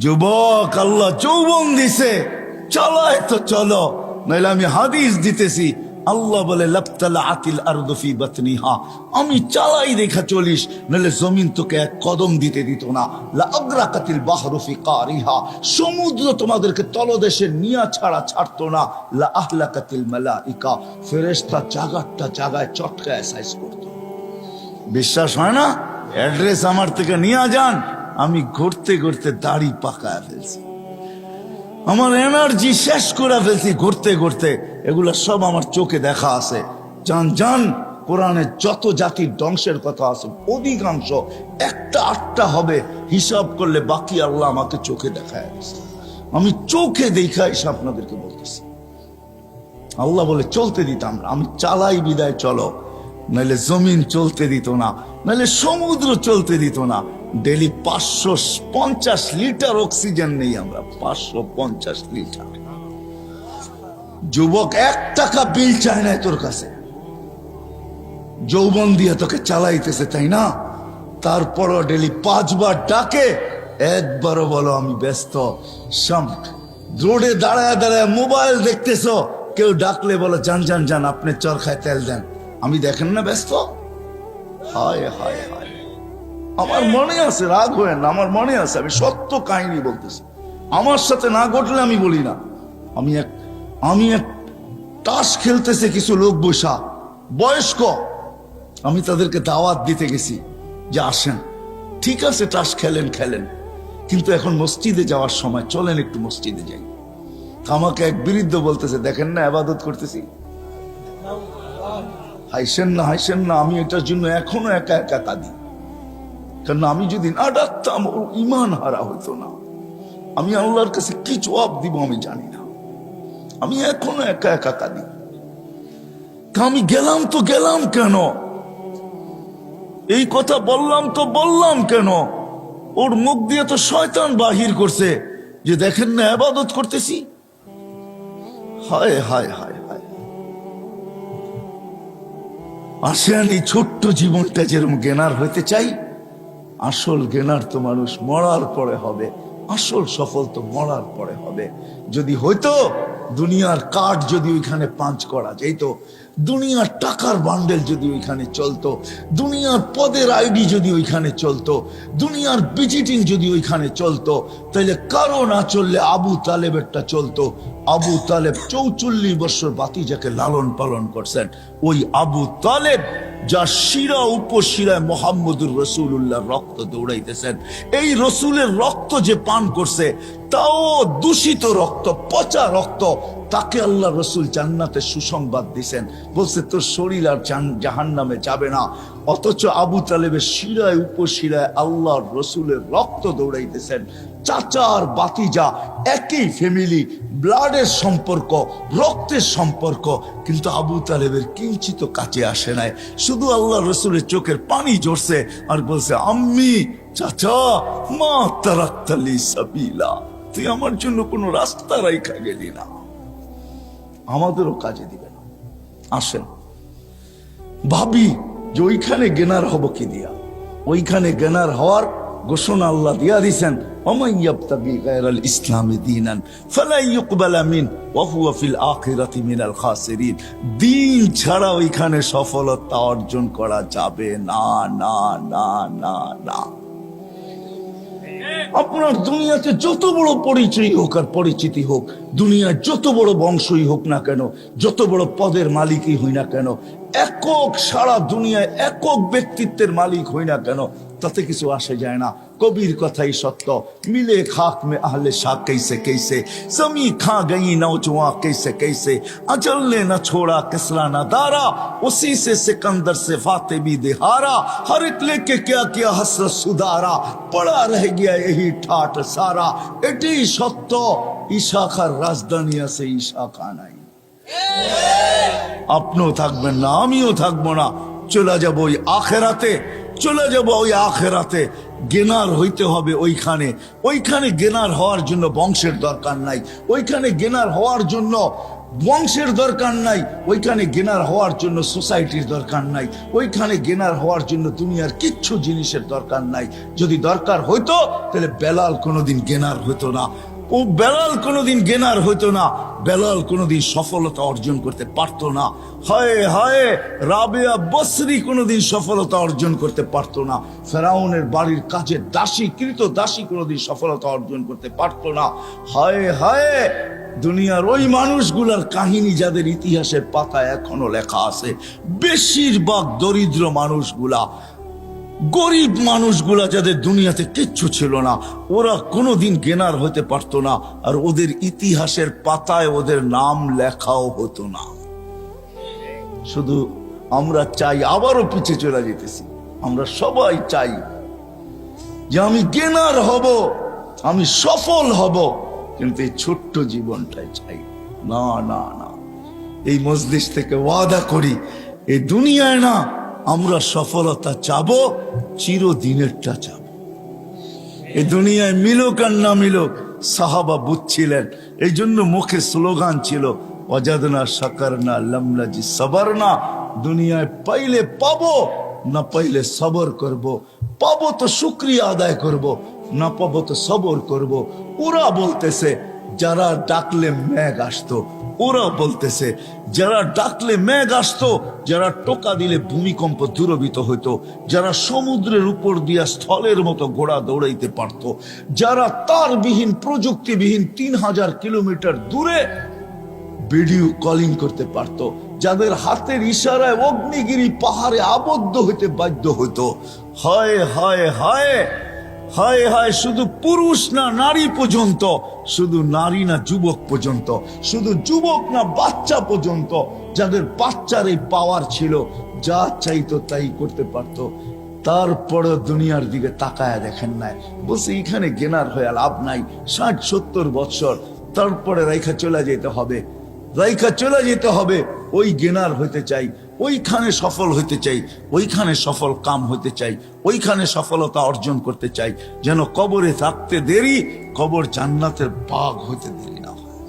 যুবক, আল্লাহ যৌবন দিছে, চালায় তো চলো, নাইলে আমি হাদিস দিতেছি। আল্লাহ বলে লাবতালাআতিল আরদু ফি বাতনিহা, আমি চালাই দেখা চলিস, নাইলে জমিন তোকে এক কদম দিতে দিত না। লা আগরাকাতিল বাহরু ফি কারিহা, সমুদ্র তোমাদেরকে তলদেশে নিয়া ছাড়া ছাড়তো না। লা আহলাকাতিল মালাইকা, ফেরেশতা জাগারটা জাগায় চটকায় সাইজ করতো। বিশ্বাস হয় না? অ্যাড্রেস আমার থেকে নিয়ে যান, আমি ঘুরতে ঘুরতে দাড়ি পাকায় ফেলছি, আমার এনার্জি শেষ করে ফেলছি ঘুরতে ঘুরতে। এগুলা সব আমার চোখে দেখা আছে। জান জান, কোরআনে যত জাতির ধ্বংসের কথা আছে অধিকাংশ একটা আটটা হবে, হিসাব করলে বাকি আল্লাহ আমাকে চোখে দেখায় গেছে। আমি চোখে দেখা এসে আপনাদেরকে বলতেছি। আল্লাহ বলে চলতে দিতাম না, আমি চালাই বিদায় চলো, নাহলে জমিন চলতে দিত না, নাহলে সমুদ্র চলতে দিত না। ডেলি 550 লিটার অক্সিজেন নেই আমরা, 550 লিটার। যুবক, 1 টাকা বিল চায় না তোর কাছে, যৌবন দিয়ে তোকে চালাইতেছে, তাই না? তারপরও ডেলি 5 বার ডাকে, একবারও বলো আমি ব্যস্ত। রোডে দাঁড়ায় দাঁড়ায় মোবাইল দেখতেছো, কেউ ডাকলে বলো জান জান জান, আপনি চরখায় তেল দেন, আমি দেখেন না ব্যস্ত। হায় হায় হায়, আমার মনে আছে, রাগ হয়ে না, আমার মনে আছে, আমি সত্য কাহিনী বলতেছি। আমার সাথে না ঘটলে আমি বলি না। আমি এক তাস খেলতেছে কিছু লোক বসা, বয়স্ক, আমি তাদেরকে দাওয়াত দিতে গেছি যে আসেন, ঠিক আছে তাস খেলেন খেলেন, কিন্তু এখন মসজিদে যাওয়ার সময়, চলেন একটু মসজিদে যাই। আমাকে এক বৃদ্ধ বলতেছে, দেখেন না ইবাদত করতেছি। হাইসেন না হাইসেন না, আমি এটার জন্য এখনো একা একা কাঁদি। কারণ আমি যদি না ডাকতাম, ওর ইমান হারা হইতো না। আমি আল্লাহর কাছে কি জবাব দিব আমি জানি না, আমি এখনো একা একা কাঁদি। আমি গেলাম তো গেলাম কেন, এই কথা বললাম তো বললাম কেন? ওর মুখ দিয়ে তো শয়তান বাহির করছে যে দেখেন না ইবাদত করতেছি। হায় হায় হায় হায়। আসেন, এই ছোট্ট জীবনটা যেরকম জ্ঞানার হইতে চাই, আসল জ্ঞানার তো মানুষ মরার পরে হবে, আসল সফল তো মরার পরে হবে। যদি হইতো দুনিয়ার কাঠ যদি ওইখানে পাঁচ করা যেত, দুনিয়ার টাকার বান্ডেল যদি ওইখানে চলতো, দুনিয়ার পদের আইডি যদি ওইখানে চলতো, দুনিয়ার ভিজিটিং যদি ওইখানে চলতো, তাহলে কারো না চললে আবু তালেবেরটা চলতো। আবু তালেব 44 বছর বাতিজাকে লালন পালন করছেন। ওই আবু তালেব যা শিরা উপশিরায় মোহাম্মদুর রসুল্লাহ রক্ত দৌড়াইতেছেন, এই রসুলের রক্ত যে পান করছে, তাও দূষিত রক্ত, পচা রক্ত, তাকে আল্লাহ রসুল জান্নাতে সুসংবাদ দিছেন, বলছে তোর শরীর আর জাহান্নামে যাবে না। অথচ আবু তালেবের শিরায় উপশিরায় আল্লাহর রসুলের রক্ত দৌড়াইতেছেন। চাচার বাতিজা, একই ফ্যামিলি, ব্লাডের সম্পর্ক, রক্তের সম্পর্ক, কিন্তু আবু তালেবের কিঞ্চিত কাছে আসে নাই। শুধু আল্লাহ রসুলের চোখের পানি ঝরছে আর বলছে, আম্মি, চাচা, মা তারাক্তালি সাবিলা, তুই আমার জন্য কোনো রাস্তা রাইখা গেলি না, আমাদেরও কাজে দিবে না। আসেন ভাবি যে ওইখানে জ্ঞানার হব কি দিয়া। ওইখানে জ্ঞানার হওয়ার ঘোষণা আল্লাহ দিয়া দিছেন, ওমান ইয়াবতাগি গায়রাল ইসলামি দীনান ফালা ইউকবালা মিন ওয়া হুয়া ফিল আখিরাতি মিনাল খাসিরিন। দিন ছাড়া ওইখানে সফলতা অর্জন করা যাবে না, না না না না। আপনার দুনিয়াতে যত বড় পরিচয় হোক আর পরিচিতি হোক, দুনিয়ার যত বড় বংশই হোক না কেন, যত বড় পদের মালিকই হই না কেন, একক সারা দুনিয়ায় একক ব্যক্তিত্বের মালিক হই না কেন, তাতে কিছু আসে যায় না। কবির কথাই সত্য, মিলে খাক মে আহলে শাহ कैसे कैसे, जमी खा गई नौजवां कैसे कैसे, अजल ने न छोड़ा किसरा न दारा, उसी से सिकंदर से फाते भी दिहारा, हर एक लेके क्या किया हसरत सुधारा, पड़ा रह गया यही ठाट सारा। এটি সত্য, ইশাখার রাজধানী আছে, ইশাখা নাই। আপনিও থাকবেন না, আমিও থাকবো না, চলে যাবো ওই আখেরাতে, চলে যাবো ওই আখেরাতে। জ্ঞানার হইতে হবে ওইখানে। ওইখানে জ্ঞানার হওয়ার জন্য বংশের দরকার নাই, ওইখানে জ্ঞানার হওয়ার জন্য বংশের দরকার নাই, ওইখানে গেনার হওয়ার জন্য সোসাইটির দরকার নাই, ওইখানে গেনার হওয়ার জন্য দুনিয়ার কিচ্ছু জিনিসের দরকার নাই। যদি দরকার হইতো তাহলে বেলাল কোনোদিন গেনার হইতো না, ও বেলাল কোনোদিন গেনার হইতো না, বেলাল কোনোদিন সফলতা অর্জন করতে পারতো না। হায় হায়, রাবেয়া বসরি কোনোদিন সফলতা অর্জন করতে পারতো না। ফেরাউনের বাড়ির কাজের দাসী, কৃত দাসী কোনোদিন সফলতা অর্জন করতে পারতো না। হায় হায়, দুনিয়ার ওই মানুষগুলার কাহিনী যাদের ইতিহাসের পাতায় এখনো লেখা আছে, বেশিরভাগ দরিদ্র মানুষগুলা, গরিব মানুষগুলা, যাদের দুনিয়াতে কিচ্ছু ছিল না, ওরা কোনোদিন গেনার হতে পারতো না, আর ওদের ইতিহাসের পাতায় ওদের নাম লেখাও হতো না। শুধু আমরা চাই, আবারও পিছিয়ে চলে যেতেছি, আমরা সবাই চাই যে আমি গেনার হব, আমি সফল হব, কিন্তু এই ছোট্ট জীবনটাই চাই না। না না, এই মজলিস থেকে ওয়াদা করি, এই দুনিয়ায় না আমরা সফলতা চাবো, চিরদিনেরটা চাবো। এই দুনিয়ায় মিলুক আর না মিলুক, সাহাবা বুঝছিলেন, এই জন্য মুখে স্লোগান ছিল ওয়াজাদনা শাকারনা লামনাজি সাবারনা। দুনিয়ায় পাইলে পাবো, না পাইলে সবর করব। পাবো তো শুকরিয়া আদায় করব, না পাবো তো সবর করব। ওরা বলতেছে যারা ডাকলে মেঘ আসতো, ওরা বলতেছে যারা ডাকলে মেঘ আসতো, যারা টোকা দিলে ভূমিকম্প দূরভীত হইতো, যারা সমুদ্রের উপর দিয়া স্থলের মতো ঘোড়া দৌড়াইতে পারত, যারা তারবিহীন প্রযুক্তিবিহীন 3000 কিলোমিটার দূরে ভিডিও কলিং করতে পারত, যাদের হাতের ইশারায় অগ্নিগিরি পাহাড়ে আবদ্ধ হইতে বাধ্য হইতো। হায় হায় হায় হায় হায়, শুধু পুরুষ না নারী পর্যন্ত, শুধু নারী না যুবক পর্যন্ত, শুধু যুবক না বাচ্চা পর্যন্ত, যাদের বাচ্চার এই পাওয়ার ছিল, যা চাইতো তাই করতে পারতো, তারপরে দুনিয়ার দিকে তাকায় দেখেন নাই, বলছে এখানে গেনার হয়ে লাভ নাই, 60-70 বছর তারপরে রাইখা চলে যেতে হবে, রাইখা চলে যেতে হবে। ওই গেনার হইতে চাই, ওইখানে সফল হইতে চাই, ওইখানে সফল কাম হইতে চাই, ওইখানে সফলতা অর্জন করতে চাই, যেন কবরে থাকতে দেরি, কবর জান্নাতের বাগ হইতে দেরি না হয়।